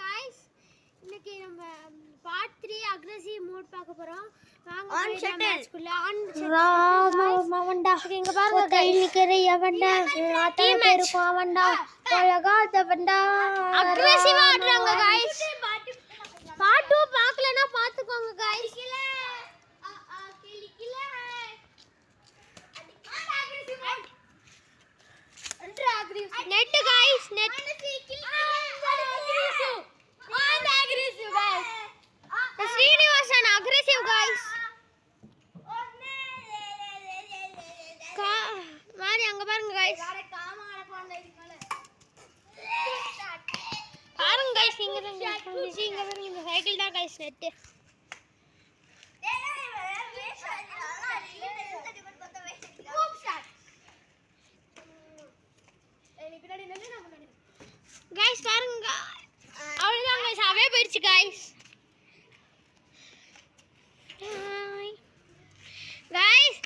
Guys இன்னைக்கு நம்ம part 3 aggressive mode பார்க்க போறோம். வாங்க மேட்ச்க்குள்ள ஆன் ராமவண்டா இங்க பாருங்க கை நிக்கிற எவண்டா ஆட்டே பேரு பாவண்டா பலகாதவண்டா அக்ரெசிவா ஆடுறாங்க गाइस. பார்ட் 2 பார்க்கலனா பாத்துக்கோங்க guys. Net guys net and aggressive guys. Srinivasan aggressive guys. மாரி அங்க பாருங்க guys. பாருங்க guys இங்க பாருங்க இந்த சைக்கிள் தான் guys நெட். गाइस பாருங்க அவ்வளவுதான் गाइस அவே போயிடுச்சு गाइस. गाइस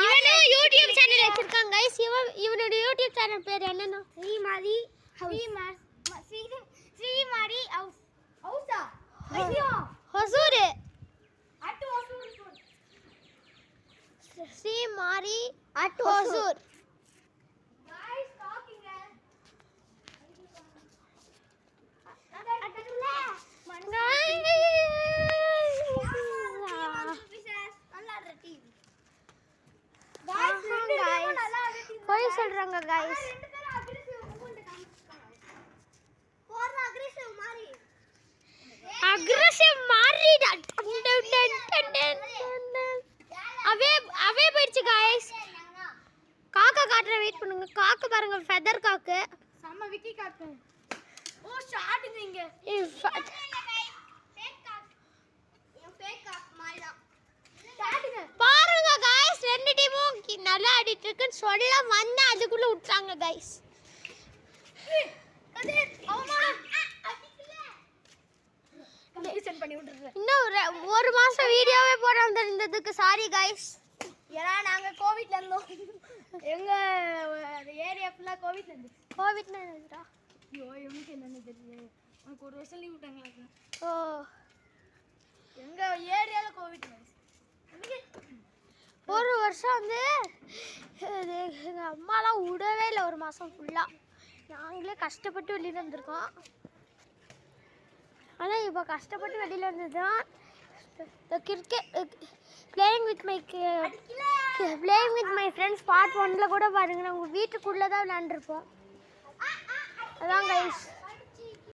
இவனோ YouTube சேனல் வச்சிருக்காங்க गाइस. இவனோட YouTube சேனல் பேர் என்னன்னா ஸ்ரீமாரி ஹவுஸா ஹொசூர் அட் ஹொசூர் ஸ்ரீமாரி அட் ஹொசூர். कोई चल रहा गाइस aggressive मारी अवे போயிடுச்சு गाइस. காக்கா காட்ற வெயிட் பண்ணுங்க. காக்கா பாருங்க ஃபெதர் காக்கு செம்ம விக்கி காக்கு. ஓ ஷாட்ங்க ஃபேக் காக் ஃபேக் காக் மாதிரி தான் ஷாட்ங்க பாருங்க गाइस. ரெண்டு டீமும் நல்லா ஆடிட்டு இருக்குன்னு சொல்ல வந்தா அதுக்குள்ள விட்டாங்க गाइस. கதிர் அவமானம் கம்ப்ளீஷன் பண்ணி விட்டுறேன். இன்னும் ஒரு மாசம் வீடியோவே போடாம இருந்ததுக்கு சாரி गाइस. ஏன்னா நாங்க கோவிட்ல இருந்தோம். எங்க ஏரியா ஃபுல்லா கோவிட்ல இருந்துச்சு. கோவிட்னா என்னடா? ஐயோ எனக்கு என்னன்னு தெரியல. உனக்கு ஒரு வருஷம் லீவ் விட்டாங்களா? ஓ எங்க ஏரியால கோவிட் गाइस. ஒரு வருஷம் வந்து எங்க அம்மாலாம் விடவே இல்லை. ஒரு மாதம் ஃபுல்லாக நாங்களே கஷ்டப்பட்டு வெளியில் வந்திருக்கோம். ஆனால் இப்போ கஷ்டப்பட்டு வெளியில் வந்தது தான் cricket playing with my friends part 1 கூட பாருங்க. நாங்கள் வீட்டுக்குள்ளே தான் விளையாண்டுருப்போம். அதான் गाइस.